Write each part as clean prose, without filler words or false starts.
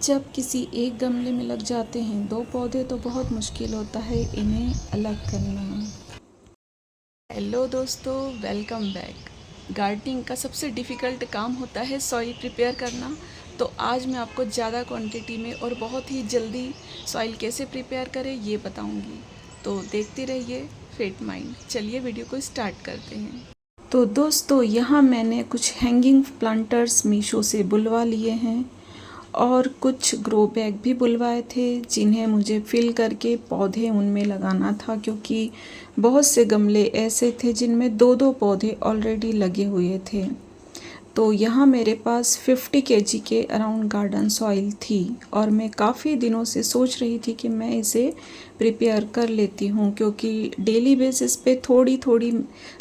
जब किसी एक गमले में लग जाते हैं दो पौधे तो बहुत मुश्किल होता है इन्हें अलग करना। हेलो दोस्तों, वेलकम बैक। गार्डनिंग का सबसे डिफ़िकल्ट काम होता है सॉइल प्रिपेयर करना। तो आज मैं आपको ज़्यादा क्वांटिटी में और बहुत ही जल्दी सॉइल कैसे प्रिपेयर करें ये बताऊंगी। तो देखते रहिए फिट माइंड। चलिए वीडियो को स्टार्ट करते हैं। तो दोस्तों, यहाँ मैंने कुछ हैंगिंग प्लांटर्स मीशो से बुलवा लिए हैं और कुछ ग्रो बैग भी बुलवाए थे जिन्हें मुझे फिल करके पौधे उनमें लगाना था, क्योंकि बहुत से गमले ऐसे थे जिनमें दो दो पौधे ऑलरेडी लगे हुए थे। तो यहाँ मेरे पास 50 केजी के अराउंड गार्डन सॉइल थी और मैं काफ़ी दिनों से सोच रही थी कि मैं इसे प्रिपेयर कर लेती हूँ, क्योंकि डेली बेसिस पे थोड़ी थोड़ी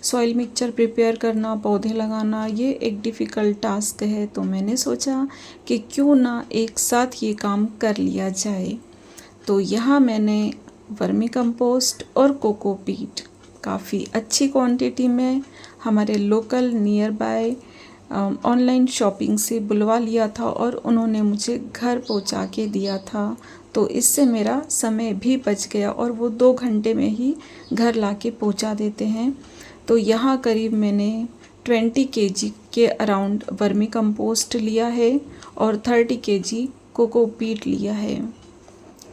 सॉइल मिक्सचर प्रिपेयर करना, पौधे लगाना, ये एक डिफ़िकल्ट टास्क है। तो मैंने सोचा कि क्यों ना एक साथ ये काम कर लिया जाए। तो यहाँ मैंने वर्मी कंपोस्ट और कोकोपीट काफ़ी अच्छी क्वांटिटी में हमारे local near by online shopping से बुलवा लिया था और उन्होंने मुझे घर पहुंचा के दिया था। तो इससे मेरा समय भी बच गया और वो 2 घंटे में ही घर लाके पहुंचा देते हैं। तो यहाँ करीब मैंने 20 केजी के अराउंड वर्मी कंपोस्ट लिया है और 30 केजी कोकोपीट लिया है।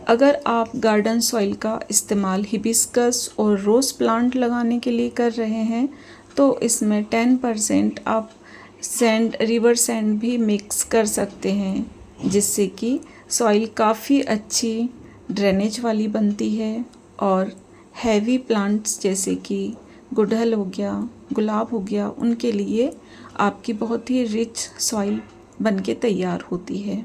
अगर आप गार्डन सॉइल का इस्तेमाल हिबिस्कस और रोज़ प्लांट लगाने के लिए कर रहे हैं तो इसमें 10% आप सैंड, रिवर सैंड भी मिक्स कर सकते हैं, जिससे कि सॉइल काफ़ी अच्छी ड्रेनेज वाली बनती है और हैवी प्लांट्स जैसे कि गुड़हल हो गया, गुलाब हो गया, उनके लिए आपकी बहुत ही रिच सॉइल बनके तैयार होती है।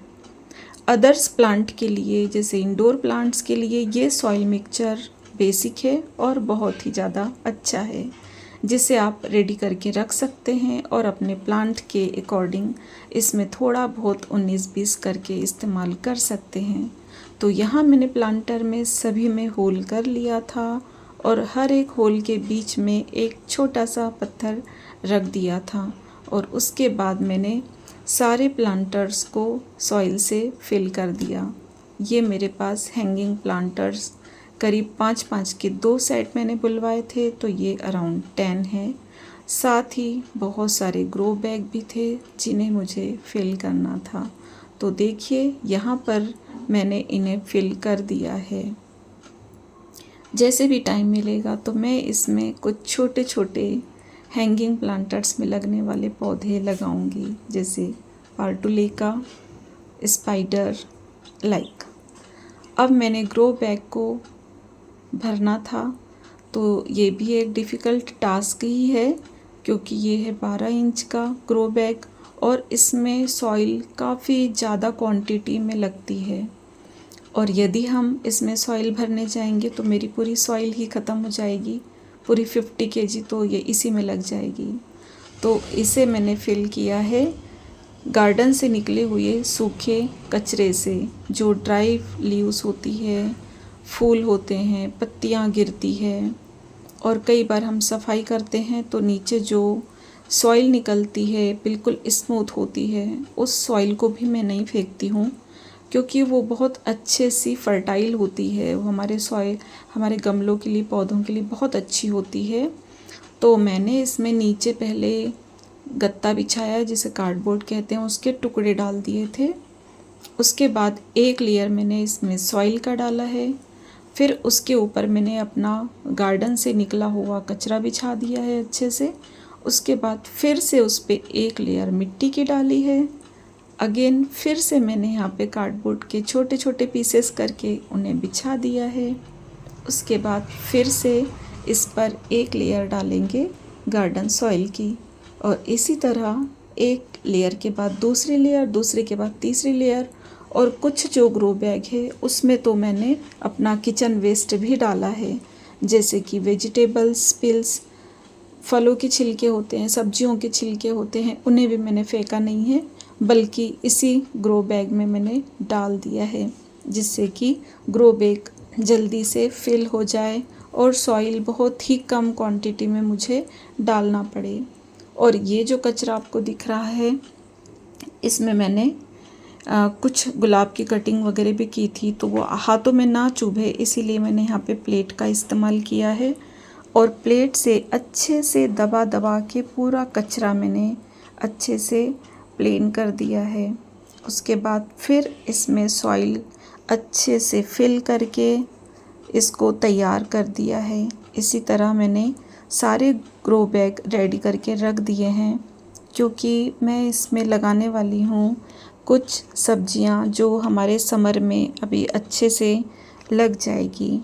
अदर्स प्लांट के लिए जैसे इंडोर प्लांट्स के लिए ये सॉइल मिक्सचर बेसिक है और बहुत ही ज़्यादा अच्छा है, जिसे आप रेडी करके रख सकते हैं और अपने प्लांट के अकॉर्डिंग इसमें थोड़ा बहुत 19-20 करके इस्तेमाल कर सकते हैं। तो यहाँ मैंने प्लांटर में सभी में होल कर लिया था और हर एक होल के बीच में एक छोटा सा पत्थर रख दिया था और उसके बाद मैंने सारे प्लांटर्स को सॉइल से फिल कर दिया। ये मेरे पास हैंगिंग प्लांटर्स करीब 5-5 के 2 सेट मैंने बुलवाए थे, तो ये अराउंड 10 है। साथ ही बहुत सारे ग्रो बैग भी थे जिन्हें मुझे फिल करना था। तो देखिए यहाँ पर मैंने इन्हें फिल कर दिया है। जैसे भी टाइम मिलेगा तो मैं इसमें कुछ छोटे छोटे हैंगिंग प्लांटर्स में लगने वाले पौधे लगाऊंगी, जैसे पार्टुलेका, स्पाइडर लाइक। अब मैंने ग्रो बैग को भरना था, तो ये भी एक डिफ़िकल्ट टास्क ही है, क्योंकि ये है 12 इंच का ग्रो बैग और इसमें सॉइल काफ़ी ज़्यादा क्वांटिटी में लगती है और यदि हम इसमें सॉइल भरने जाएंगे तो मेरी पूरी सॉइल ही ख़त्म हो जाएगी। पूरी 50 केजी तो ये इसी में लग जाएगी। तो इसे मैंने फिल किया है गार्डन से निकले हुए सूखे कचरे से, जो ड्राई लीव्स होती है, फूल होते हैं, पत्तियां गिरती है और कई बार हम सफाई करते हैं तो नीचे जो सॉइल निकलती है बिल्कुल स्मूथ होती है, उस सॉइल को भी मैं नहीं फेंकती हूँ, क्योंकि वो बहुत अच्छे सी फर्टाइल होती है। वो हमारे सॉइल, हमारे गमलों के लिए, पौधों के लिए बहुत अच्छी होती है। तो मैंने इसमें नीचे पहले गत्ता बिछाया, जिसे कार्डबोर्ड कहते हैं, उसके टुकड़े डाल दिए थे। उसके बाद एक लेयर मैंने इसमें सॉइल का डाला है, फिर उसके ऊपर मैंने अपना गार्डन से निकला हुआ कचरा बिछा दिया है अच्छे से। उसके बाद फिर से उस पर एक लेयर मिट्टी की डाली है। अगेन फिर से मैंने यहाँ पे कार्डबोर्ड के छोटे छोटे पीसेस करके उन्हें बिछा दिया है। उसके बाद फिर से इस पर एक लेयर डालेंगे गार्डन सॉइल की और इसी तरह एक लेयर के बाद दूसरी लेयर, दूसरे के बाद तीसरी लेयर। और कुछ जो ग्रो बैग है उसमें तो मैंने अपना किचन वेस्ट भी डाला है, जैसे कि वेजिटेबल्स पिल्स, फलों के छिलके होते हैं, सब्जियों के छिलके होते हैं, उन्हें भी मैंने फेंका नहीं है, बल्कि इसी ग्रो बैग में मैंने डाल दिया है, जिससे कि ग्रो बैग जल्दी से फिल हो जाए और सॉइल बहुत ही कम क्वांटिटी में मुझे डालना पड़े। और ये जो कचरा आपको दिख रहा है, इसमें मैंने कुछ गुलाब की कटिंग वगैरह भी की थी, तो वो हाथों में ना चुभे इसीलिए मैंने यहाँ पे प्लेट का इस्तेमाल किया है। और प्लेट से अच्छे से दबा दबा के पूरा कचरा मैंने अच्छे से प्लेन कर दिया है। उसके बाद फिर इसमें सॉइल अच्छे से फिल करके इसको तैयार कर दिया है। इसी तरह मैंने सारे ग्रो बैग रेडी करके रख दिए हैं, क्योंकि मैं इसमें लगाने वाली हूँ कुछ सब्जियाँ जो हमारे समर में अभी अच्छे से लग जाएगी।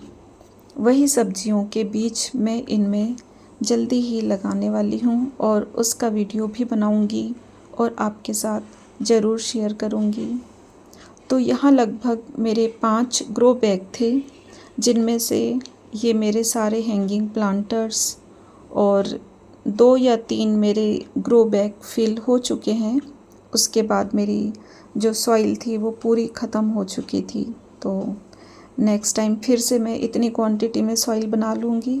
वही सब्जियों के बीच मैं इनमें जल्दी ही लगाने वाली हूँ और उसका वीडियो भी बनाऊँगी और आपके साथ ज़रूर शेयर करूँगी। तो यहाँ लगभग मेरे 5 ग्रो बैग थे, जिनमें से ये मेरे सारे हैंगिंग प्लांटर्स और 2 या 3 मेरे ग्रो बैग फिल हो चुके हैं। उसके बाद मेरी जो सॉइल थी वो पूरी ख़त्म हो चुकी थी। तो नेक्स्ट टाइम फिर से मैं इतनी क्वांटिटी में सॉइल बना लूँगी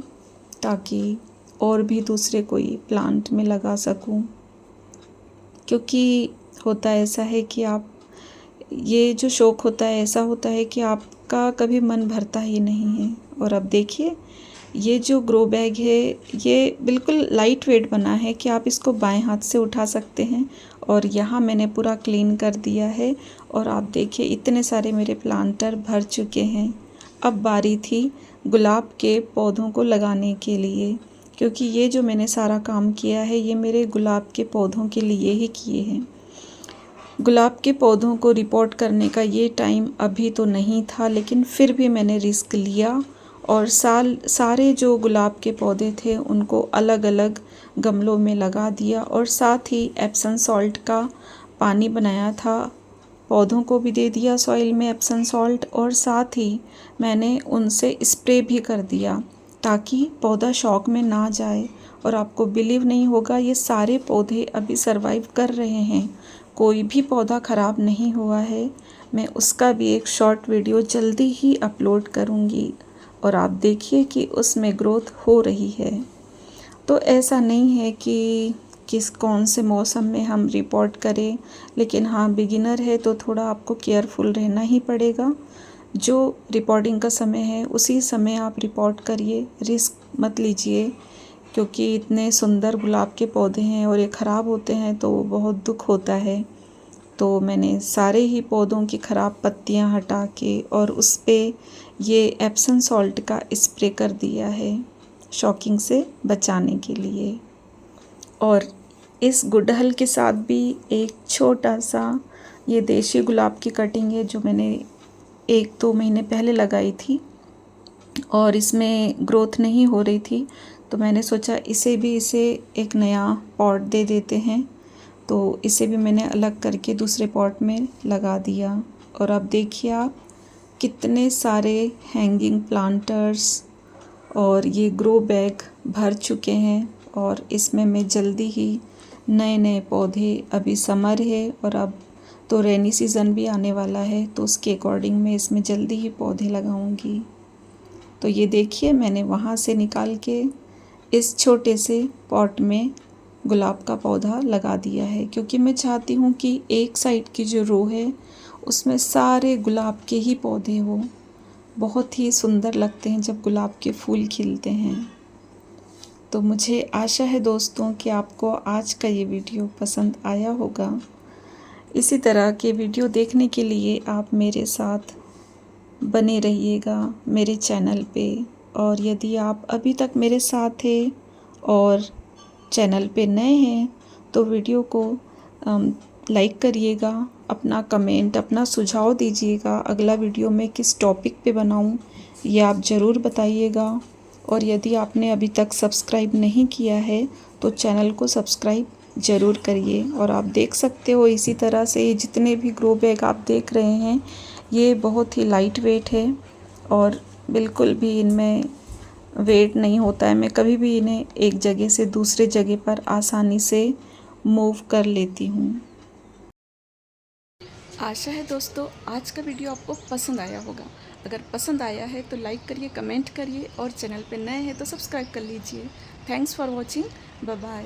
ताकि और भी दूसरे कोई प्लांट में लगा सकूँ। क्योंकि होता ऐसा है कि आप ये जो शौक़ होता है ऐसा होता है कि आपका कभी मन भरता ही नहीं है। और अब देखिए ये जो ग्रो बैग है ये बिल्कुल लाइट वेट बना है कि आप इसको बाएं हाथ से उठा सकते हैं। और यहाँ मैंने पूरा क्लीन कर दिया है और आप देखिए इतने सारे मेरे प्लांटर भर चुके हैं। अब बारी थी गुलाब के पौधों को लगाने के लिए, क्योंकि ये जो मैंने सारा काम किया है ये मेरे गुलाब के पौधों के लिए ही किए हैं। गुलाब के पौधों को रिपोर्ट करने का ये टाइम अभी तो नहीं था, लेकिन फिर भी मैंने रिस्क लिया और सारे जो गुलाब के पौधे थे उनको अलग अलग गमलों में लगा दिया और साथ ही एप्सम सॉल्ट का पानी बनाया था, पौधों को भी दे दिया सॉइल में एप्सम सॉल्ट, और साथ ही मैंने उनसे स्प्रे भी कर दिया ताकि पौधा शॉक में ना जाए। और आपको बिलीव नहीं होगा, ये सारे पौधे अभी सरवाइव कर रहे हैं, कोई भी पौधा ख़राब नहीं हुआ है। मैं उसका भी एक शॉर्ट वीडियो जल्दी ही अपलोड करूँगी और आप देखिए कि उसमें ग्रोथ हो रही है। तो ऐसा नहीं है कि कौन से मौसम में हम रिपोर्ट करें, लेकिन हाँ बिगिनर है तो थोड़ा आपको केयरफुल रहना ही पड़ेगा। जो रिपोर्टिंग का समय है उसी समय आप रिपोर्ट करिए, रिस्क मत लीजिए, क्योंकि इतने सुंदर गुलाब के पौधे हैं और ये ख़राब होते हैं तो बहुत दुख होता है। तो मैंने सारे ही पौधों की ख़राब पत्तियां हटा के और उस पर ये एप्सम सॉल्ट का स्प्रे कर दिया है शॉकिंग से बचाने के लिए। और इस गुड़हल के साथ भी एक छोटा सा ये देशी गुलाब की कटिंग है जो मैंने 1-2 महीने पहले लगाई थी और इसमें ग्रोथ नहीं हो रही थी, तो मैंने सोचा इसे एक नया पॉट दे देते हैं। तो इसे भी मैंने अलग करके दूसरे पॉट में लगा दिया। और अब देखिए आप कितने सारे हैंगिंग प्लांटर्स और ये ग्रो बैग भर चुके हैं। और इसमें मैं जल्दी ही नए नए पौधे, अभी समर है और अब तो रेनी सीज़न भी आने वाला है, तो उसके अकॉर्डिंग मैं इसमें जल्दी ही पौधे लगाऊंगी। तो ये देखिए मैंने वहाँ से निकाल के इस छोटे से पॉट में गुलाब का पौधा लगा दिया है, क्योंकि मैं चाहती हूँ कि एक साइड की जो रो है उसमें सारे गुलाब के ही पौधे हो। बहुत ही सुंदर लगते हैं जब गुलाब के फूल खिलते हैं। तो मुझे आशा है दोस्तों कि आपको आज का ये वीडियो पसंद आया होगा। इसी तरह के वीडियो देखने के लिए आप मेरे साथ बने रहिएगा मेरे चैनल पे। और यदि आप अभी तक मेरे साथ हैं और चैनल पे नए हैं तो वीडियो को लाइक करिएगा, अपना कमेंट, अपना सुझाव दीजिएगा, अगला वीडियो मैं किस टॉपिक पे बनाऊं ये आप ज़रूर बताइएगा। और यदि आपने अभी तक सब्सक्राइब नहीं किया है तो चैनल को सब्सक्राइब ज़रूर करिए। और आप देख सकते हो इसी तरह से जितने भी ग्रो बैग आप देख रहे हैं ये बहुत ही लाइट वेट है और बिल्कुल भी इनमें वेट नहीं होता है। मैं कभी भी इन्हें एक जगह से दूसरे जगह पर आसानी से मूव कर लेती हूँ। आशा है दोस्तों आज का वीडियो आपको पसंद आया होगा। अगर पसंद आया है तो लाइक करिए, कमेंट करिए और चैनल पे नए हैं तो सब्सक्राइब कर लीजिए। Thanks for watching, bye bye.